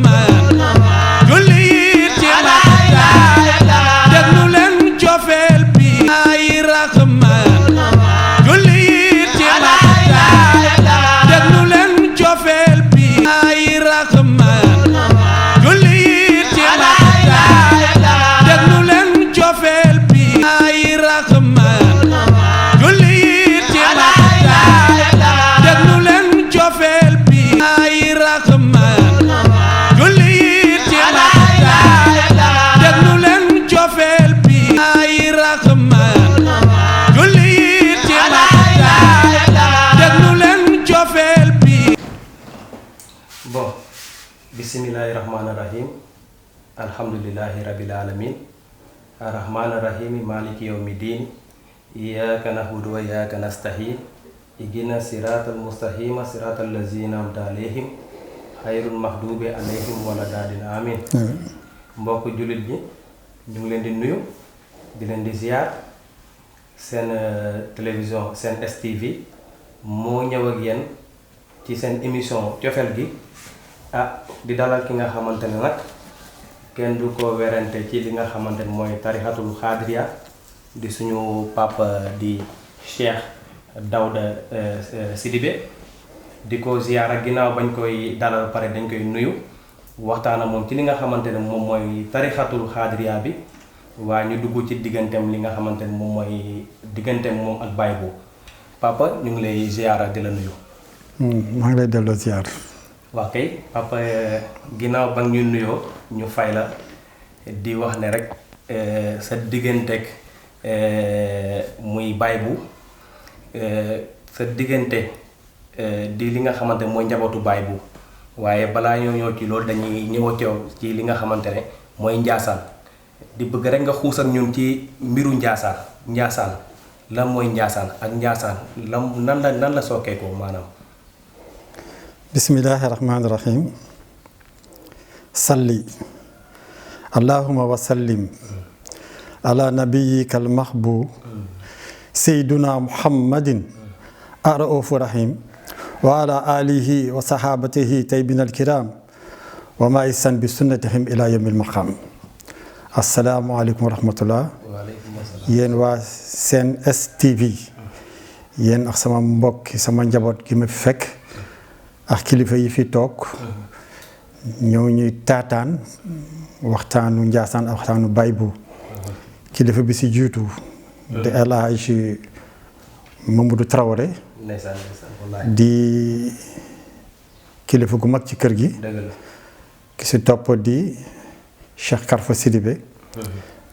rahman julli ci maxtaar déglu leen cofeel bi ay rahman julli ci maxtaar déglu leen cofeel bi ay rahman julli ci maxtaar déglu leen cofeel bi ay rahman julli ci maxtaar déglu leen cofeel bi ay rahman julli ci maxtaar déglu leen cofeel bi ay rahman julli ci maxtaar déglu leen cofeel bi. Bon, bismillahi rahmani rahim, alhamdulillahi rabbil alamin, arrahmani rahim, maliki yawmi din, iyyaka na'budu wa iyyaka nasta'in, ihdina siratal mustaqima siratal ladzina an'amta alayhim, xayrul maxdubi alayhim wala daalin amin. Mbokk jullit bi ñu ngi leen di nuyu di leen di ziar seen télévision seen STV moo ñëw ak yéen ci seen émission cofeel gi di dalal ki nga xamante ne nag kenn du ko werante ci li nga xamante ne mooy tarixatul xaadiriya di suñu papa di Cheikh Daouda Sidibé di ko ziar ak ginnaaw bañ koy dalal pare dañ koy nuyu waxtaan ak moom ci li nga xamante ne moom mooy tarixatul xaadiriya bi waaye ñu dugg ci digganteem li nga xamante ne moom mooy digganteem moom ak Baye Bou papa ñu ngi lay ziar di la nuyu. maa ngi lay delloo ziar. waa kay papa ginnaaw ba ñu nuyoo ñu fay la di wax ne rek sa digganteeg muy Baye Bou sa diggante di li nga xamante ne mooy njabootu Baye Bou waaye balaa ñoo ñëw ci loolu dañuy ñëw ci li nga xamante ne mooy Njaasaan di bëgg rek nga xuus ak ñun ci mbiru Njaasaan lan mooy Njaasaan ak Njaasaan nan la sookee ko maanaam. bismillahi rahmaani rahim salli allahuma wa sallim ala nabiyika almahbub sayyiduna muhammadin araufu rahim wa ala alihi wa sahabatihi taybin alkiram wa ma isan bi sunnatihim ila yawmil maqam. assalaamu aleykum wa rahmatullah. yéen waa seen STV yéen ak sama mbokk sama njaboot gi ma fi fekk ak kilifa yi fi toog ñëw ñuy taataan waxtaanu Njaasaan ak waxtaanu Baye Bou kilifa bi si jiitu de El Hadji Mamadou Traoré di kilifa gu mag ci kër gi ki si topp di Cheikh Karfa Sidibé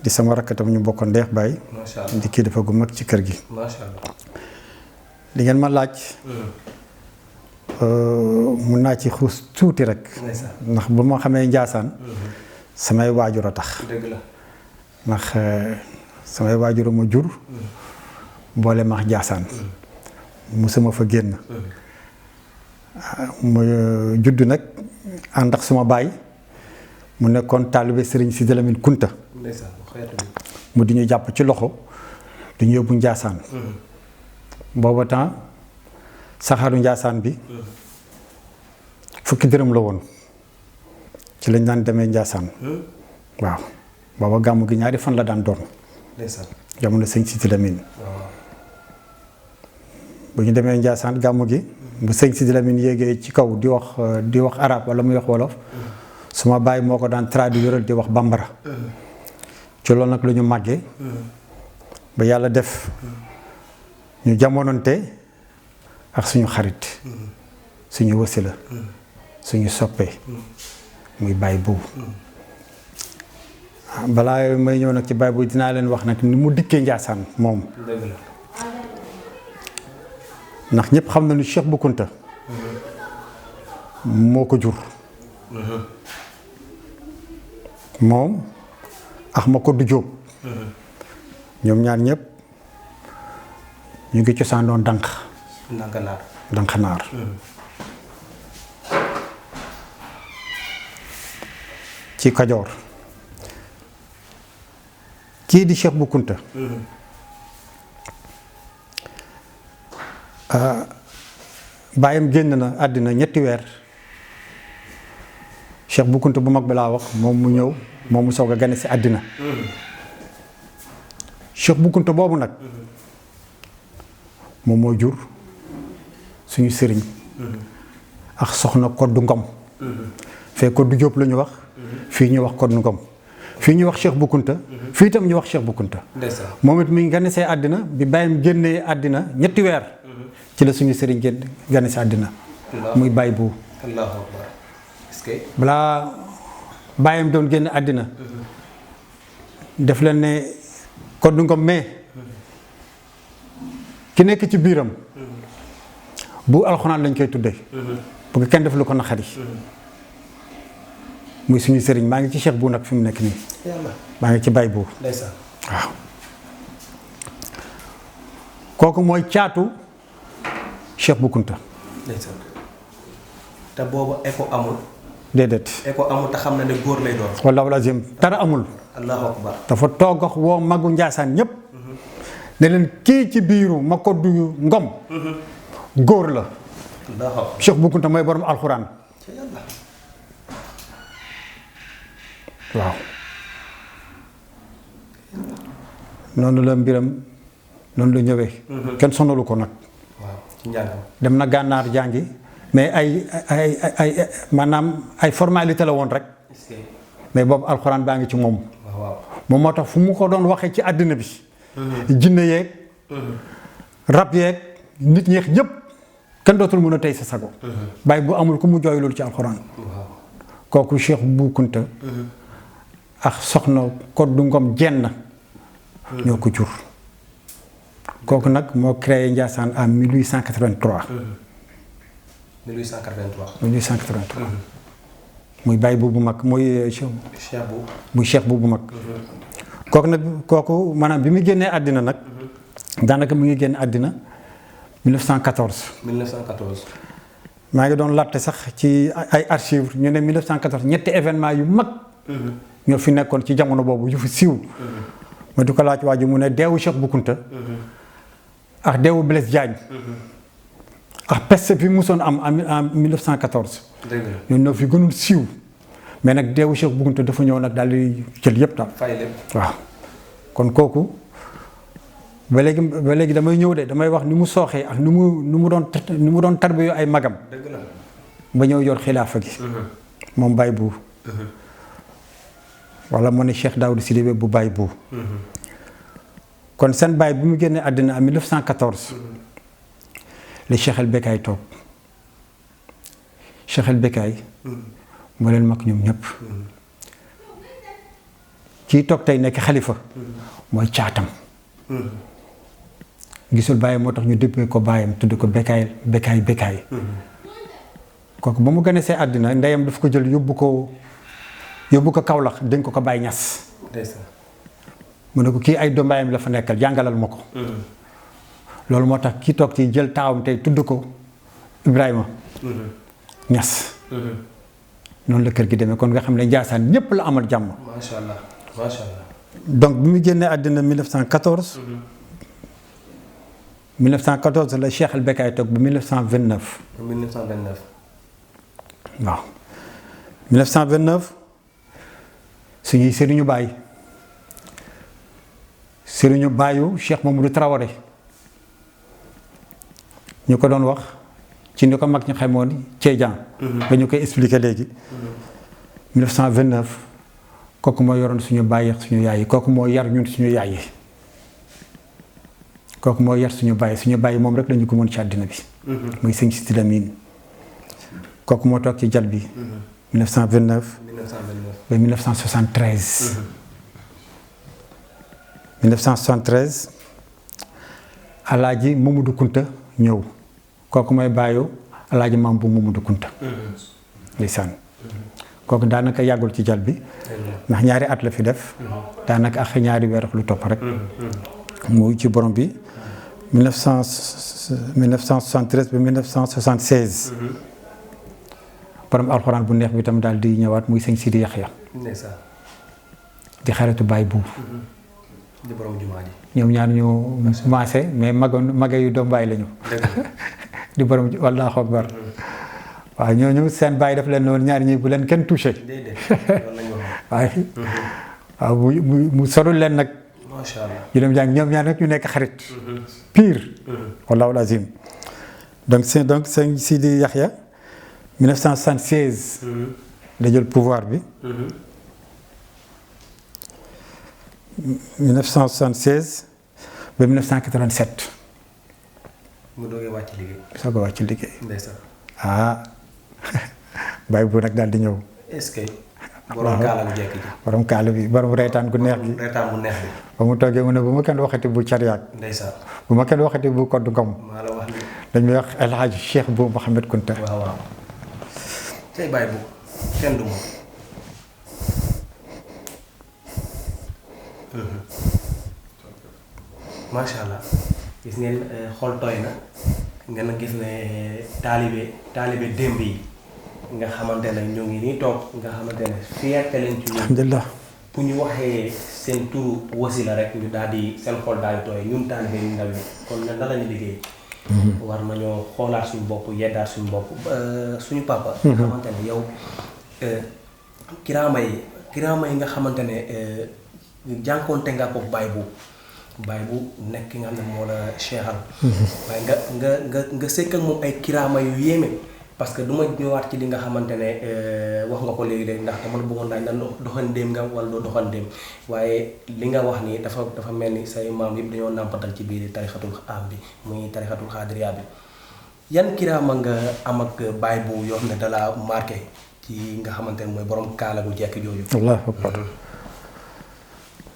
di sama rakkatam ñu bokk ndeex baay di kilifa gu mag ci kër gi li ngeen ma laaj mun naa ci xuus tuuti rek ndax ba ma xamee Njaasaan samay waajur a tax ndax samay waajur a ma jur boole max Njaasaan musuma fa génn ma judd nag ànd ak suma baay mu nekkoon taalibe Sëriñ Sidi Lamine Kunta mu di ñu jàpp ci loxo du ñu yóbbu Njaasaan booba temps saxaaru Njaasaan bi fukki dërëm la woon ci lañ daan demee Njaasaan waaw booba gàmmu gi ñaari fan la daan doon jamono sëñ Sidi Lamine bu ñu demee Njaasaan gàmmu gi bu sëñ Sidi Lamine yéegee ci kaw di wax arab wala muy wax wolof suma baay moo ko daan traduire di wax bambara ci loolu nag lu ñu màggee ba yàlla def ñu jamononte ak suñu xarit suñu wasila suñu soppee muy Baye Bou balaa may ñëw nag ci Baye Bou dinaa leen wax nag ni mu dikkee Njaasaan moom ndax ñëpp xam nañu Cheikh Bou Kounta moo ko jur moom ak ma ko du Jóob ñoom ñaar ñëpp ñu ngi cosaan doon Danxanaar ci Kajoor kii di Cheikh Bou Kounta baayam génn na àddina ñetti weer Cheikh Bou Kounta bu mag bi laa wax moom mu ñëw moom mu soog a gane si àddina. Cheikh Bou Kounta boobu nag moom moo jur suñu sëriñ ak soxna Koddu Ngom. fee Koddu Jóob la ñu wax. fii ñu wax Koddu Ngom. fii ñu wax Cheikh Bou Kounta. fii itam ñu wax Cheikh Bou Kounta. moom it mi ngi gane see àddina bi bàyyam génnee àddina ñetti weer. ci la suñu sëriñ gane si àddina. muy Baye Bou. Allahu akbar. Est-ce que balaa bàyyam doon génn àddina. def leen ne Koddu Ngom mais ki nekk ci biiram. bu alxuraan lañ koy tuddee. pour que kenn def lu ko naqari. muy suñu sëriñ maa ngi ci Cheikh Bou nag fi mu nekk nii. maa ngi ci Baye Bou. ndeysaan. waaw kooku mooy caatu Cheikh Bou Kounta. ndeysaan. te boobu écho amul. déedéet. écho amul te xam na ne góor lay doon. wallaahu lazim dara amul. allahu akbar. dafa toog ak woo magu Njaasaan ñépp ne leen kii ci biiru ma ko du Ngom. góor la. allahu akbar. Cheikh Bou Kounta mooy borom alxuraan. ca yàlla. waaw noonu la mbiram noonu la ñëwee. kenn sonalu ko nag. waaw ci njàngam. dem na gànnaar jàngi mais ay maanaam ay formalité la woon rek. est-ce que mais boobu alxuraan baa ngi ci moom. waaw waaw. moom moo tax fu mu ko doon waxee ci àddina bi. jinne yeeg. rab yeeg nit ñeex ñëpp kenn dootul mën a tey sa sago. Baye bu amul ku mu jooylul ci alxuraan. waaw. kooku Cheikh Bou Kounta. ak soxna Koddu Ngom jenn ñoo ko jur. kooku nag moo créé Ndiassane en 1883. 1883. 1883. muy Baye Bou bu mag muy Cheikh Bou. muy Cheikh Bou bu mag. kooku nag kooku maanaam bi mu génnee àddina nag. daanaka mu ngi génn àddina 1914. 1914. maa ngi doon laajte sax ci ay archives ñu ne 1914 ñetti événement yu mag. ñoo fi nekkoon ci jamono boobu yu fi siiw. ma di ko laaj waa ji mu ne deewu Cheikh Bou Kounta. ak deewu Blaise Diagne. ak peste bi musoon am en 1914. dëgg la. ñoo ñoo fi gënul siiw. mais nag deewu Cheikh Bou Kounta dafa ñëw nag daal di jël yëpp daal. fay lépp. waaw kon kooku ba léegi damay ñëw de damay wax ni mu sooxee ak ni mu doon tarbiyo ay magam. dëgg la. ba ñëw yor xilaafa gi. moom Baye Bou. wala moo ne Cheikh Daouda Sidibé bu Baye Bou. kon seen baay bi mu génnee àddina en 1914. la Cheikh El Bekkay toog Cheikh El Bekkay moo leen mag ñoom ñëpp. kii toog tey nekk xalifa. mooy caatam. gisul baayam moo tax ñu déppee ko baayam tudd ko Bekkay. kooku ba mu gane see àddina ndeyam daf ko jël yóbbu ko Kaolack dénk ko Baye Niass. mu ne ko kii ay doom baayam la fa nekkal jàngalal ma ko. loolu moo tax kii toog ci jël taawam tey tudd ko Ibrahima. Niass. noonu la kër gi demee kon nga xam ne Ndiassane ñépp la amal jàmm. macha allah macha allah. donc bi mu génnee àddina 1914. 1914 la Cheikh El Bekkay toog ba 1929. 1929. waaw 1929 suñuy sëriñu baay sëriñu baayu Cheikh Mamadou Traoré ñu ko doon wax ci ni ko mag ñu xamoon Ceejaan ba ñu koy expliquer léegi 1929 kooku moo yoroon suñu baay ak suñu yaay yi kooku moo yar ñun suñu yaay yi kooku moo yar suñu baay moom rek lañu ko mën ci àddina bi muy sëñ Sidi Lamine kooku moo toog ci jal bi 1929 ba 1973 1973 alaaji Mamadou Kounta ñëw kooku mooy bàyyu alaaji maam bu Mamadou Kounta ndeysaan kooku daanaka yàggul ci jal bi ndax ñaari at la fi def daanaka ak ñaari weer lu topp rek mu ci borom bi 1973 ba 1976 borom alxuraan bu neex bi tam daal di ñëwaat muy sëñ Sidi Yaxya di xaritu Baye Bou di borom jumaa ji ñoom ñaar ñu maase mais maga yu doom Baye lañu di borom wallaahu akbar waaw ñooñu seen bàyyi daf leen noonu ñaari ñi bu leen kenn touché. déedéet loolu la ñu waaye waaw mu sorul leen nag. macha allah ñu dem jàng ñoom ñaar nag ñu nekk xarit. pire. wallaahu azim. donc sëñ Sidi Yaxya 1976. da jël pouvoir bi. 1976 ba 1987. mu doogee wàcc liggéey. soog a wàcc liggéey. ndeysaan. ah bàyyi bu nag daal di ñëw. est-ce que. borom kaala bu jekk ji. borom kaala bi borom reetaan gu neex bi. reetaan bu neex bi. ba mu toogee mu ne bu ma kenn waxati bu cariyaat. ndeysaan. bu ma kenn waxati bu Koddu Ngom. maa la wax ni. dañ may wax El Hadj Cheikh Bou Mouhamed Kounta. waaw waaw. tey bàyyi bu kenn du moom. macha allah gis ngeen xol tooy na ngeen gis ne taalibe démb yi nga xamante ne ñoo ngi nii toog nga xamante ne fierté leen ci ñun. alhamdulilah. bu ñu waxee seen turu wasila rek ñu daal di seen xol daal di tooy ñun taalibe yu ndaw yi kon nag la ñu liggéey. war nañoo xoolaat suñu bopp yeddaat suñu bopp suñu papa. nga xamante ne yow kiraama yi nga xamante ne jànkoonte nga ko baay bu nekk ki nga xam ne moo la seexal. waaye nga sekk ak moom ay kiraama yu yéeme parce que du ma ñëwaat ci li nga xamante ne wax nga ko léegi de ndax dama la bëggoon laaj ndax doxandéem nga wala doo doxandéem waaye li nga wax nii dafa mel ni say maam yëpp dañoo nàmpatal ci biir tarixatul am bi muy tarixatul xaadiriya bi yan kiraama nga am ak baay bu yoo xam ne dalaa marqué ci nga xamante ne mooy borom kaala gu jekk jooju. allahu akbar.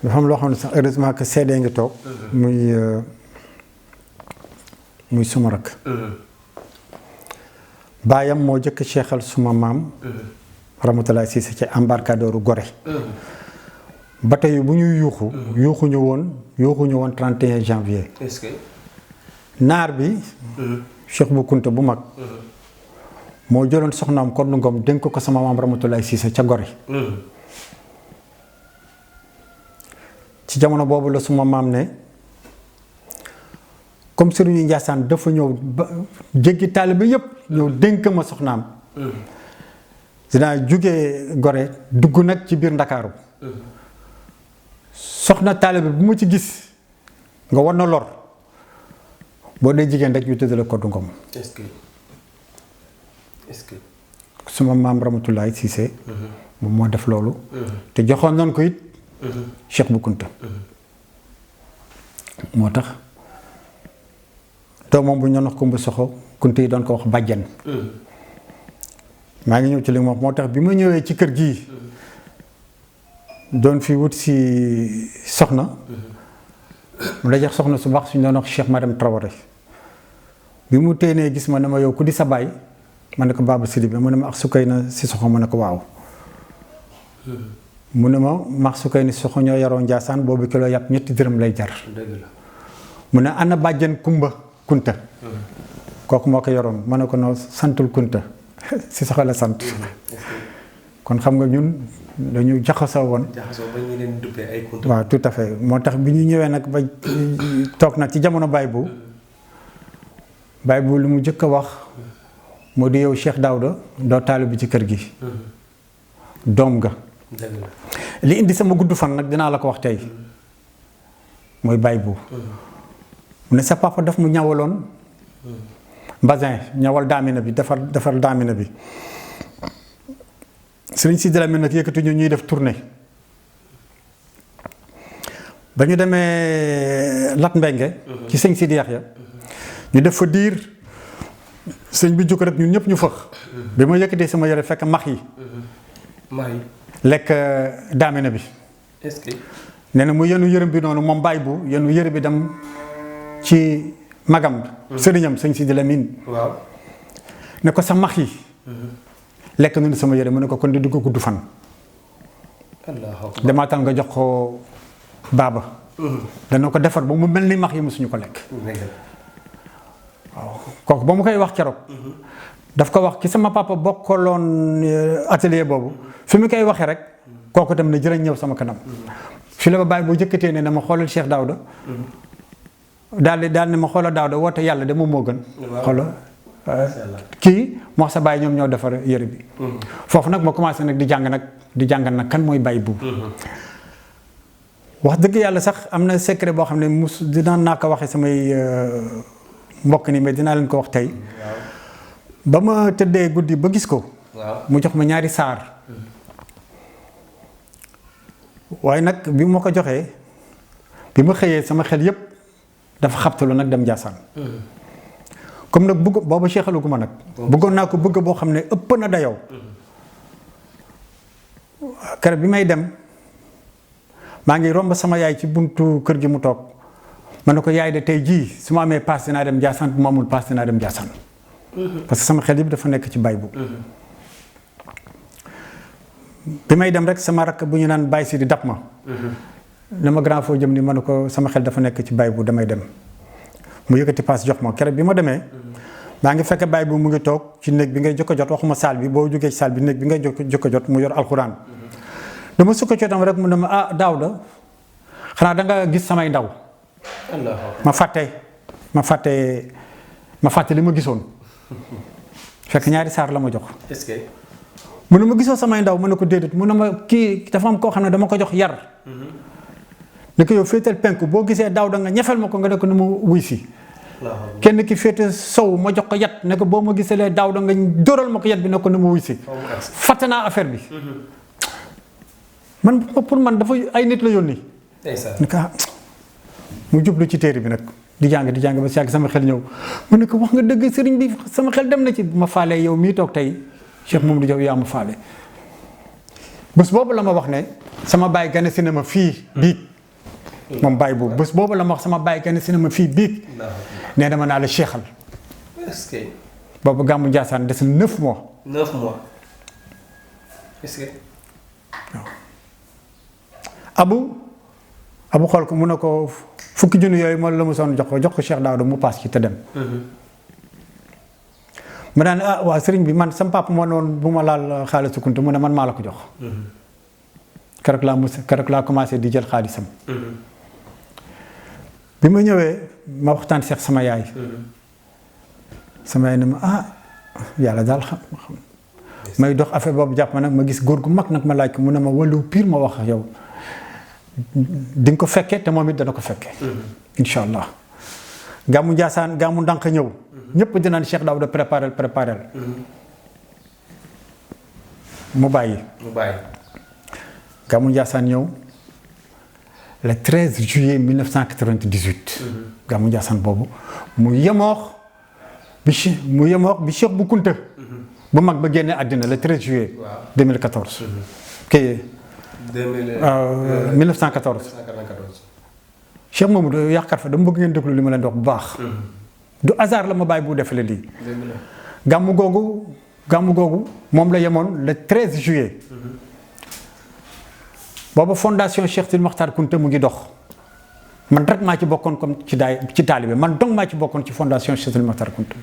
dafa am loo xam ne sax heureusement que seedee nga toog. muy suma rakk. baayam moo jëkk seexal suma maam. Ramatoulaye Cissé ci embarcadooru Gorée. bato yi bu ñuy yuuxuñu woon 31 janvier. est-ce que. naar bi. Cheikh Bou Kounta bu mag. moo jëloon soxnaam Koddu Ngom dénk ko sama maam Ramatoulaye Cissé ca Gorée. ci jamono boobu la suma maam ne comme Serigne Ndiassane dafa ñëw ba jéggi taalibe yépp ñëw dénk ma soxnaam. dinaa jóge Gorée dugg nag ci biir Ndakaaru. soxna taalibe bu ma ci gis nga war na lor boo dee jigéen rek ñu tëdd la Koddu Ngom. est-ce que. suma maam Ramatoulaye Cissé. moom moo def loolu. te joxoon nañ ko it. Cheikh Bou Kounta. moo tax doomam bu ñu wax Kumba Soxo Kounta yi doon ko wax bàjjan. maa ngi ñëw ci li mu wax moo tax bi ma ñëwee ci kër gii doon fi wut si soxna. mu dajeex soxna su baax suñu doon wax Cheikh Madame Traoré bi mu téenee gis ma ne ma yow ku di sa baay ma ne ko Baba Sidibé mu ne ma ak Sukayna si soxo ma ne ko waaw. mu ne ma max Sukayna si soxo ñoo yaroo Njaasaan boobu kilo yàpp 2 dërëm lay jar. dëgg la. mu ne ana bàjjen Kumba Kunta. kooku moo ko yoroon ma ne ko noo santul Kunta si soxo la sant. kon xam nga ñun dañu jaxasoo woon. jaxasoo ba ñu leen duppee ay Kunta. waaw tout à fait moo tax bi ñu ñëwee nag ba toog nag ci jamono baay bu li mu jëkk a wax moo di yow Cheikh Daouda doo taalibe bi ci kër gi. doom nga. dëgg la. li indi sama gudd fan nag dinaa la ko wax tey mooy baay bu mu ne sa papa daf mu ñawaloon mbasin ñawal daamina bi defar daamina bi Sëriñ Sidi Lamine nag yëkkati ñu ñuy def tournée ba ñu demee Lat Mbengue ci sëñ Sidi Yaxya ñu def fa diir sëñ bi jóg rek ñun ñëpp ñu fëx bi ma yëkkatee sama yére fekk max yi lekk daamina bi. est-ce que. nee na mu yenu yërëm bi noonu moom baay bu yenu yërëm bi dem ci magam. sëriñam sëñ Sidi Lamine. waaw. ne ko sa max yi. lekk nañu sama yére mu ne ko kon di dugg gudd fan. demaatal nga jox ko baaba. dana ko defar ba mu mel ni max yi mosuñu ko lekk. waaw kooku ba mu koy wax keroog. daf ko wax ki sama papa bokkaloon atelier boobu fi mu koy waxee rek kooku tam ne jërëñ ñëw sama kanam. fi la ba bàyyi boo jëkkatee ne dama xoolal Cheikh Daouda. daal ne ma xoolal Daouda woote yàlla de moom moo gën. xoolal kii moo sa baay ñoom ñoo defar yére bi. foofu nag ma commencé nag di jàng nag kan mooy Baye Boubou. wax dëgg yàlla sax am na secret boo xam ne dinaa naa ko waxee samay mbokk ni mais dinaa leen ko wax tey. ba ma tëddee guddi ba gis ko. mu jox ma ñaari saar. waaye nag bi ma ko joxee bi ma xëyee sama xel yépp dafa xabtalu nag dem Ndiassane. comme nag bëgg booba seexalu gu ma nag. bëggoon naa ko bëgg boo xam ne ëpp na dayoo. keroog bi may dem maa ngi romb sama yaay ci buntu kër gi mu toog ma ne ko yaay de tey jii su ma amee paas dinaa dem Ndiassane bu ma amul paas dinaa dem Ndiassane. parce que sama xel yëpp dafa nekk ci Baye Boubou. bi may dem rek sama rakk bu ñu naan Baye si di dab ma. ne ma grand foo jëm ni ma ne ko sama xel dafa nekk ci Baye Boubou damay dem. mu yëkkati paas jox ma keroog bi ma demee. maa ngi fekk Baye Boubou mu ngi toog ci néeg bi ngay jokko jot waxuma saal bi boo jógee ci saal bi néeg bi ngay jokko jot mu yor alxuraan. dama sukk cootam rek mu ne ma ah Daouda xanaa da nga gis samay ndaw. ma fàtte li ma gisoon. fekk ñaari saar la ma jox. est-ce que. mu ne ma gisoo samay ndaw ma ne ko déedéet mu ne ma kii dafa am koo xam ne dama ko jox yar. ne ko yow féetal penku boo gisee Daouda nga ñefel ma ko nga ne ko ni mu wuy si. kenn ki féete sow ma jox ko yat ne ko boo ma gisalee Daouda nga dóoral ma ko yat bi ne ko ni mu wuy si. fàtte naa affaire bi. man pour man dafa ay nit la yónni. ne ko mu jublu ci téere bi nag di jàng ba si yàgg sama xel ñëw mu ne ko wax nga dëgg sëriñ bi sama xel dem na ci ma faalee yow mii toog tey Cheikh Mamadou Diaw yaa ma faale. bés boobu la ma wax ne sama baay gane si na ma fii biig moom Baye Boubou bés boobu la ma wax sama baay gane si na ma fii biig nee dama naa la cheikhal. est-ce que. boobu gàmmu Ndiassane des na 9 mois. 9 mois. est-ce que. waaw. abu xool ko mu ne ko fukki junni yooyu moo la mu soon jox ko Cheikh Daouda mu paas ci te dem. mu daan ah waaw sëriñ bi man sama papa moo ne woon bu ma laal xaalisu Kunta mu ne man maa la ko jox. keroog laa commencé di jël xaalisam. bi ma ñëwee ma waxtaan seex sama yaay. sama yaay ne ma ah yàlla daal xam may dox affaire boobu jàpp ma nag ma gis góor gu mag nag ma laaj ko mu ne ma wàllu pire ma wax ak yow. di nga ko fekkee te moom it dana ko fekkee. incha allah gàmmu Ndiassane gàmmu ndànk ñëw. ñëpp dinaan Cheikh Daouda préparel. mu bàyyi. gàmmu Ndiassane ñëw le 13 juillet 1998. gàmmu Ndiassane boobu mu yemoox bi Cheikh bu Kunta. bu mag ba génne àddina le 13 juillet. 2014. kii. 1914. Cheikh Mamadou yàqkat fa dama bëgg ngeen déglu li ma leen di wax bu baax. du hasard la ma Baye Boubou defale lii. gàmmu googu moom la yemoon le 13 juillet. booba fondation Cheikh Sidi Mokhtar Kounta mu ngi dox. man rek maa ci bokkoon comme ci taalibe man dong maa ci bokkoon ci fondation Cheikh Sidi Mokhtar Kounta.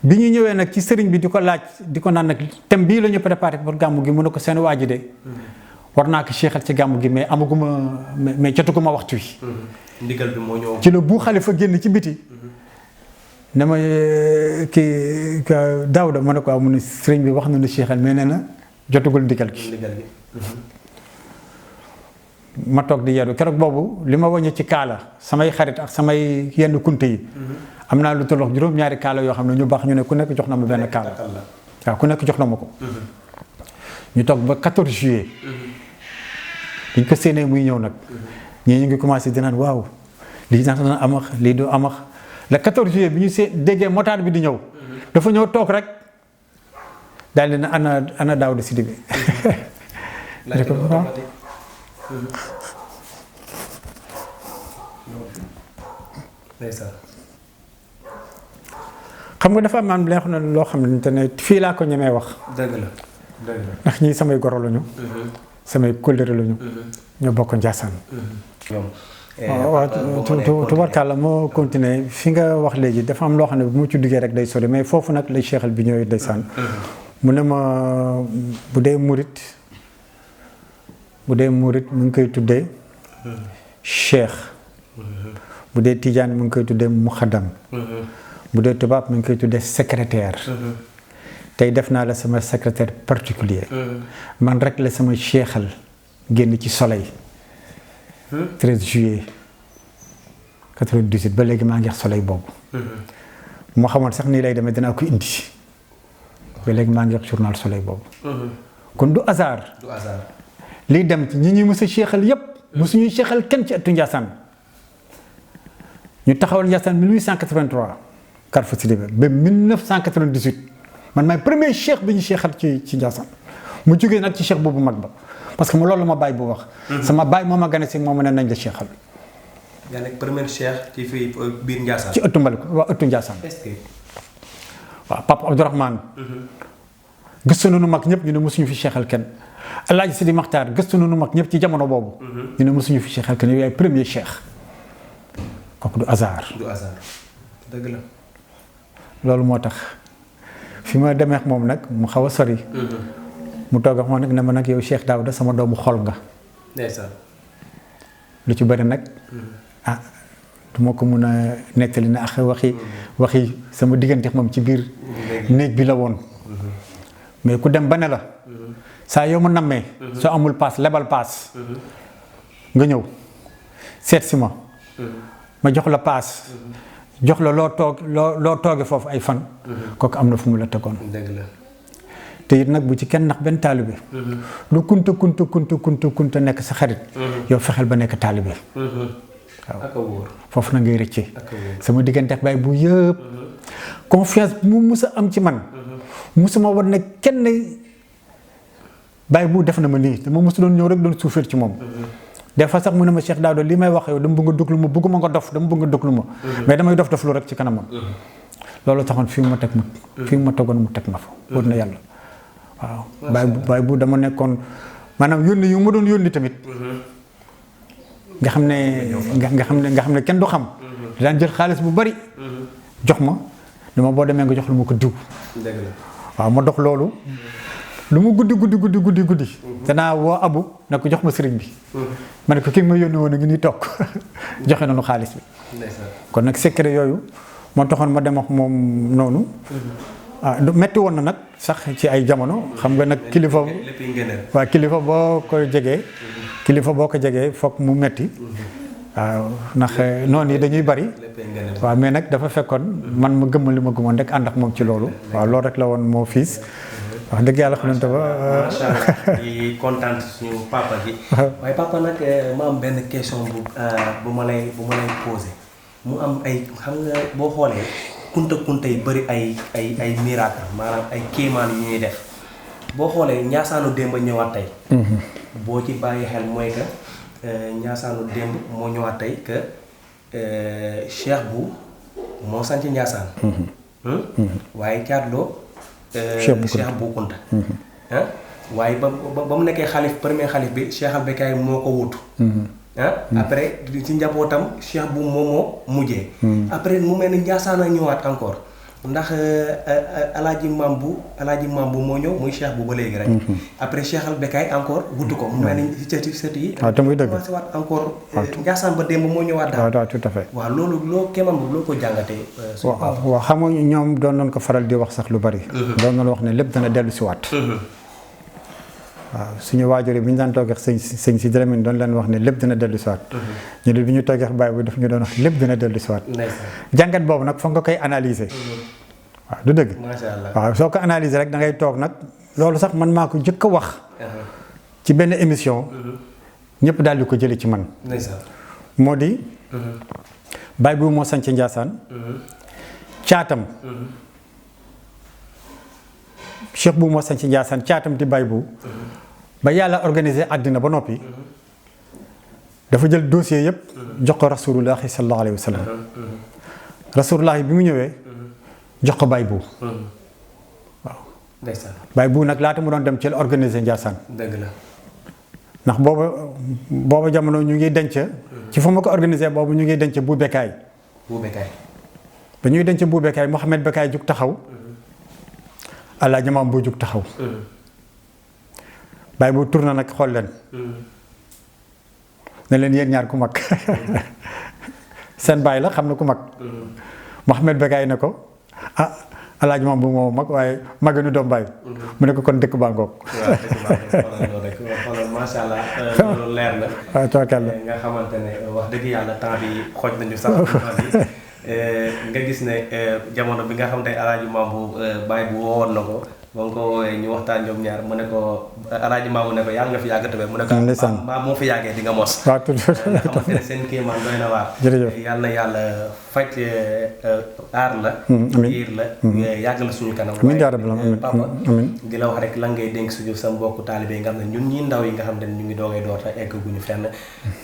bi ñu ñëwee nag ci sëriñ bi di ko laaj di ko naan nag thème bii la ñu préparé pour gàmmu gi mu ne ko seen waa ji de. war naa ko seexal ci gàmmu gi mais mais jotuguma waxtu wi. ndigal bi moo ñëw. ci la bu xalifa génn ci biti. ne ma kii Daouda ma ne ko mu ne sëriñ bi wax na ne seexal mais nee na jotugul ndigal gi. ma toog di yeedu keroog boobu li ma wàññi ci kaala samay xarit ak samay yenn kunte yi. am naa lu tollox juróom-ñaari kaala yoo xam ne ñu baax ñu ne ku nekk jox na ma benn kaala. waaw ku nekk jox na ma ko. ñu toog ba 14 juillet. biñ ko séenee muy ñëw nag. ñii ñu ngi commencé di naan waaw lii dana amax lii du amax le 14 juillet bi ñu déggee motaar bi di ñëw. dafa ñëw toog rek daal di ne ana Daouda Sidibé. xam nga dafa am loo xam ne fii laa ko ñemee wax. dëgg la. ndax ñii samay goro lañu. samay kóllëre lañu. ñoo bokk Ndiassane. waaw tubarkàlla moo continuer fi nga wax léegi dafa am loo xam ne bu mu ci duggee rek day sori mais foofu nag lay seexal bi ñëwee ndeysaan. mu ne ma bu dee murit mu ngi koy tuddee cheikh. bu dee tijaan mu ngi koy tuddee muxaddam. bu dee tubaab mi ngi koy tuddee secrétaire. tey def naa la sama secrétaire particulier. man rek la sama cheexal génn ci soleil. 13 juillet 98 ba léegi maa ngi wax soleil boobu. moo xamoon sax nii lay demee dinaa ko indi ba léegi maa ngi wax journal soleil boobu. kon du hasard. du hasard. liy dem ci ñi ñuy mës a cheexal yépp mësuñuy cheexal kenn ci ëttu Ndiassane. ñu taxawal Ndiassane 1883 Carrefour Sidibé ba 1998 man maay premier cheikh bi ñu cheexal ci Ndiassane mu jógee nag ci cheikh boobu mag ba parce que mu loolu ma bàyyi bu wax. sama bàyyi moo ma gane si moo ma ne nañ la cheexal. yaa nekk premier cheikh ci fii biir Ndiassane. ci ëttu Mbaliko waa ëttu Ndiassane. est-ce que. waaw Papa Abdourahmane. gëstu nañu mag ñëpp ñu ne mosuñu fi cheexal kenn. El Hadj Sidi Makhtar gëstu nañu mag ñëpp ci jamono boobu. ñu ne mosuñu fi cheexal kenn yow yaay premier cheikh. kooku du hasard. du hasard dëgg la. loolu moo tax fi ma demee ak moom nag mu xaw a sori. mu toog ak moom nag ne ma nag yow Cheikh Daouda sama doomu xol nga. ndeysaan. lu ci bëri nag. ah du ma ko mun a nettali ne ak waxi sama diggante ak moom ci biir néeg bi la woon. mais ku dem ba ne la. saa yow ma nammee. soo amul paas lebal paas. nga ñëw seet si ma. ma jox la paas. jox la loo tooge foofu ay fan. kooku am na fu mu la tegoon. dëgg la. te it nag bu ci kenn nax benn taalibe. lu kunta nekk sa xarit. yow fexeel ba nekk taalibe. waaw ak a wóor. foofu na ngay rëccee. ak a wóor. sama diggante ak baay bu yëpp. confiance mu mus a am ci man. musuma war ne kenn baay bu def na ma nii dama mus doon ñëw rek doon suufeel ci moom. des fois sax mu ne ma Cheikh Daouda li may wax yow dama bëgg a déglu ma bëgguma nga dof dama bëgg a déglu ma. mais damay dof lu rek ci kanamam. loolu taxoon fi mu ma teg fi mu ma tegoon mu teg ma fa. wóor na yàlla waaw. baay bu dama nekkoon maanaam yónni yu ma doon yónni tamit. nga xam ne kenn du xam. daan jël xaalis bu bari. jox ma dama boo demee nga jox lu ma ko diw. dëgg la. waaw ma dox loolu. lu mu guddi. danaa woo abu na ko jox ma sëriñ bi. ma ne ko kii ma yónni woon a ngi nii toog joxe nañu xaalis bi. kon nag secret yooyu moo taxoon ma dem ak moom noonu. metti woon na nag sax ci ay jamono xam nga nag kilifa. waaw kilifa boo ko jegee foog mu metti. waaw ndax noonu yi dañuy bari. waaw mais nag dafa fekkoon man ma gëmmal li ma gëmoon rek ànd ak moom ci loolu. waaw loolu rek la woon moo fiis wax dëgg yàlla xamante ba. macha allah di kontaan suñu papa ji. waaye papa nag ma am benn question bu ma lay posé mu am ay xam nga boo xoolee kunta yi bëri ay miracle maanaam ay kéemaan yu ñuy def boo xoolee Ndiassaanu démb ñëwaat tey. boo ci bàyyi xel mooy que Ndiassaanu démb moo ñëwaat tey que Cheikh bu moo sanc Ndiassane. waaye Thiatloo. Cheikh Bou Kounta. waaye ba mu nekkee xalif premier xalif bi Cheikh Al Bekkay moo ko wutu. après ci njabootam Cheikh Bou moo mujjee. après mu mel ni Ndiassane a ñëwaat encore ndax alaaji Maam Bu moo ñëw muy Cheikh Bou ba léegi rek. après Cheikh Al Bekkay encore wutu ko mu mel ni ci sët yi. waaw te muy dëgg commencé waat encore. Ndiassane ba démb moo ñëwaat daal. waaw tout à fait. waaw loolu loo kéemaan boobu loo ko jàngatee. waaw xam nga ñoom doon nañ ko faral di wax sax lu bari. doon nañ wax ne lépp dana dellu si waat. waaw suñu waajur yi bi ñu daan toogee sëñ si Dramine doon leen wax ne lépp dina dellu si waat. ñu ne bi ñu toogee baay bi daf ñu doon wax lépp dina dellu si waat. jàngat boobu nag foog nga koy analyser. waaw du dëgg. macha allah waaw soo ko analyser rek da ngay toog nag loolu sax man maa ko jëkk a wax. ci benn émission. ñëpp daal di ko jëlee ci man. moo di. baay bu moo sanc Ndiassane. caatam. Cheikh bu moo sanc Ndiassane caatam di baay bu. ba yàlla organisé àddina ba noppi. dafa jël dossier yëpp. jox ko rasulullahi sallallahu alayhi wa sallam. rasulullahi bi mu ñëwee. jox ko baay bu. waaw. baay bu nag laata mu doon dem ci la organisé Ndiassane. dëgg la. ndax booba jamono ñu ngi denc. ci fa ma ko organisé boobu ñu ngi denc bu Bekkaay. ba ñuy denc bu Bekkaay Mouhamed Bekkaay jug taxaw. Alaaji Maam bu jug taxaw. baay bu tourné nag xool leen. ne leen yéen ñaar ku mag. seen baay la xam na ku mag. Mouhamed Becaye ne ko ah alaaji maam bu moom mag waaye maganu doom bàyyi mu ne ko kon dëkk baa ngoog. waaw dëkk baa ngoog rek xoolal macha allah loolu leer na. waaw tookal la nga xamante ne wax dëgg yàlla temps bi xooj nañu sax nga gis ne jamono bi nga xam ne alaaji maam bu bàyyi bu woowoon na ko ba nga ko woowee ñu waxtaan ñoom ñaar mu ne ko alaaji maamu ne ko yàlla nga fi yàgg tamit mu ne ko maa moo fi yàggee di nga mos. waaw nga xamante ne seen kéemaan doy na waar. jërëjëf yàlla na yàlla faj aar la. yiir la yàgg la suñu kanam. amiin yaa rabbal aalamiin papa di la wax rek lan ngay dénk suñu sa mbokku taalibe yi nga xam ne ñun ñi ndaw yi nga xam ne ñu ngi doogay door te egg guñu fenn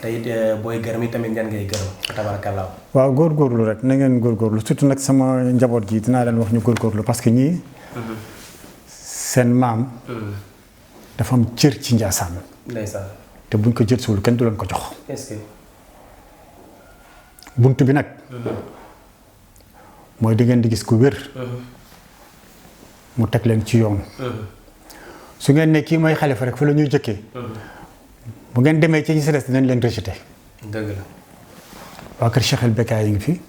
te it booy gërëm yi tamit ñan ngay gërëm tabarakallaa. waaw góorgóorlu rek na ngeen góorgóorlu surtout nag sama njaboot gi dinaa leen wax ñu góorgóorlu parce que ñii seen maam dafa am cër ci Njaasaan ndeysaan te buñ ko jël suul kenn du leen ko jox. est-ce que bunt bi nag mooy di ngeen di gis ku wér mu teg leen ci yoon su ngeen ne kii mooy xalifa rek fa la ñuy jëkkee bu ngeen demee ci ñi si des dinañ leen rejeté. dëgg la waa kër Cheikh El Becaye yi ngi fi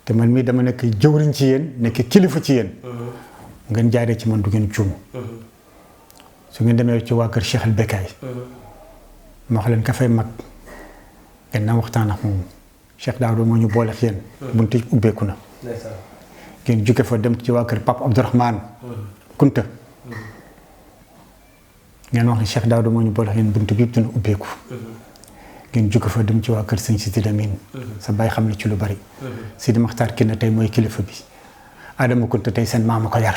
te man mii dama nekk jëwriñ ci yéen nekk kilifa ci yéen ngeen jaaree ci man du ngeen juum su ngeen demee ci waa kër Cheikh El Becaye ma wax leen ka fay mag ngeen naa waxtaan ak moom Cheikh Daouda moo ñu boole ak yéen bunti ubbeeku na ngeen jóge fa dem ci waa kër Pape Abdourahmane Kunta ngeen wax ne Cheikh Daouda moo ñu boole ak yéen bunti bi dina ubbeeku ngeen jóge fa dem ci waa kër sëñ Sidi Lamine sa bàyyi xam ne ci lu bari Sidi Maxtaar Kine tey mooy kilifa bi Adama Kunta tey seen maama ko yar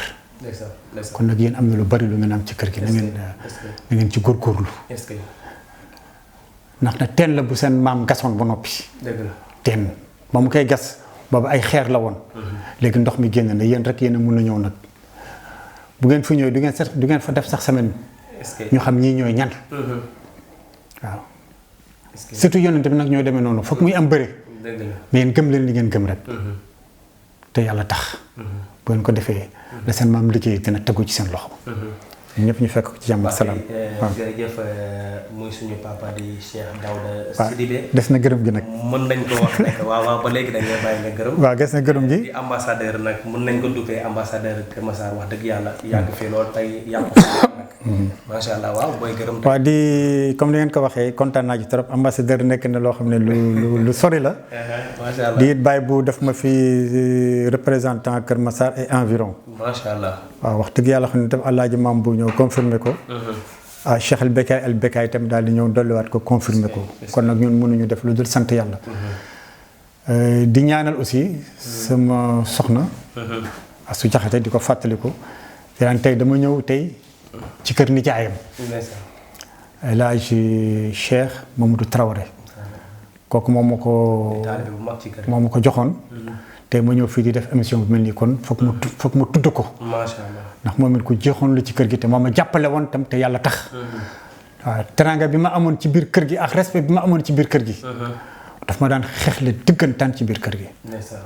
kon nag yéen am na lu bari lu ngeen am ci kër gi na ngeen ci góorgóorlu ndax nag teen la bu seen maam gasoon ba noppi teen ba mu koy gas boobu ay xeer la woon léegi ndox mi génn na yéen rek yéen a mun na ñëw nag bu ngeen fi ñëwee du ngeen fa def sax semaine ñu xam ñii ñooy ñan waaw surtout yonent bi nag ñoo demee noonu foog muy am bëre mais yéen gëm leen li ngeen gëm rek te yàlla tax bu ngeen ko defee la seen maam liggéey dina tegu ci seen loxo ñëpp ñu fekk ko ci jàmm ak salaam. waaw jërëjëf muy suñu papa di Cheikh Daouda Sidibé. des na gërëm gi nag. mën nañ ko wax rek waaw ba léegi dañ lay bàyyi nga gërëm. waaw des na gërëm gi. di ambassadeur nag mën nañ ko duppee ambassadeur Kër Massar wax dëgg yàlla yàgg fii lool tey yàgg nag. macha allah waaw booy gërëm. waaw di comme ni ngeen ko waxee kontaan naa ci trop ambassadeur nekk na loo xam ne lu sori la. macha allah di it bàyyi bu def ma fi représentant Kër Massar et environ. macha allah. waaw wax dëgg yàlla xam ne tam alaaji maam bu ñëw confirmé ko. ah Cheikh El Becaye itam daal di ñëw dolliwaat ko confirmé ko. kon nag ñun mënuñu def lu dul sant yàlla. di ñaanal aussi sama soxna. Asu Jaxate di ko fàttaliku. daan tey dama ñëw tey ci kër nijaayam. El Hadj Cheikh Mamadou Traoré. kooku moom moo ko joxoon. tey ma ñëw fii di def émission bu mel nii kon foog ma tudd ko. macha allah ndax moom it ku jeexoon lu ci kër gi te moom ma jàppale woon tam te yàlla tax. waaw teranga bi ma amoon ci biir kër gi ak respect bi ma amoon ci biir kër gi. daf ma daan xeexle dëggantaan ci biir kër gi.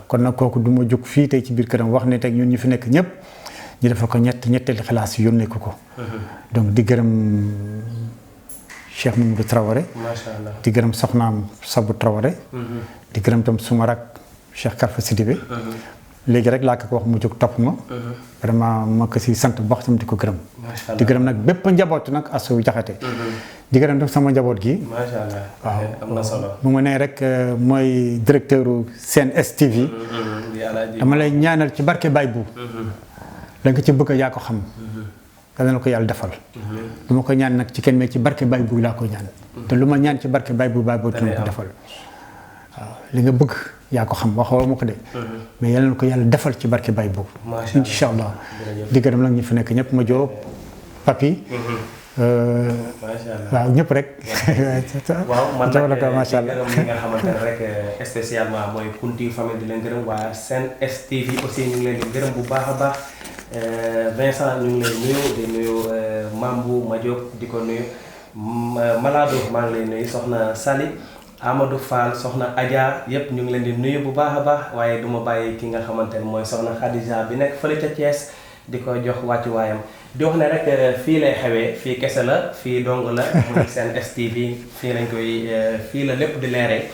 kon nag kooku du ma jóg fii tey ci biir këram wax ne tey ñun ñu fi nekk ñëpp ñu defal ko ñetteeli xalaas yónnee ko. donc di gërëm Cheikh Mamadou Traoré. macha allah di gërëm soxnaam Sabu Traoré. di gërëm tam suma rak Cheikh Karfa Sidibé. léegi rek laa ko wax mu jóg topp ma. vraiment ma ko si sant bu baax tam di ko gërëm. di gërëm nag bépp njabootu nag Asu Jaxate. di gërëm tam sama njaboot gi. macha allah waaw am na solo. bu ma nee rek mooy directeur Sen STV. dama lay ñaanal ci barke Baye bu. la nga ci bëgg yaa ko xam. dana la ko yàlla defal. lu ma ko ñaan nag ci kenn mais ci barke Baye bu laa ko ñaan. te lu ma ñaan ci barke Baye bu dina ko defal. waaw li nga bëgg. yaa ko xam waxoo ma ko de. mais yal na ko yàlla defal ci barke Baye boobu. macha allah incha allah di gërëm nag ñi fi nekk ñëpp ma jóob papi. macha allah waaw ñëpp rek. waaw man nag macha allah gërëm li nga xamante ne rek spécialement mooy Kunti famille di leen gërëm waa Sen STV aussi ñu ngi leen di gërëm bu baax a baax Vincent ñu ngi lay nuyu di nuyu Mambu Madiop di ko nuyu Malado maa ngi lay nuyu soxna Sali. Amadou Fall soxna Adja yëpp ñu ngi leen di nuyu bu baax a baax waaye du ma bàyyi ki nga xamante ne mooy soxna Khadija bi nekk fële ca Thiès di ko jox wàccuwaayam di wax ne rek fii lay xewee fii kese la fii dong la muy Sen STV fii lañ koy fii la lépp di leeree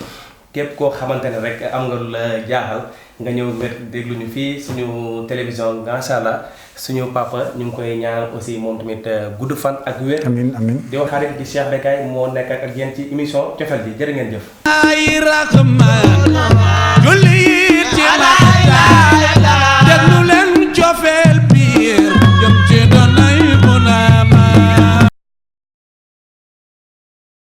képp koo xamante ne rek am nga lu la jaaxal nga ñëw déglu ñu fii suñu télévision macha allah suñu papa ñu ngi koy ñaan aussi moom tamit gudd fan ak wér. amiin amiin di wax xarit di Cheikh Bécaye moo nekk ak yéen ci émission cofeel ji jërë ngeen jëf. ay raxmaan julli ci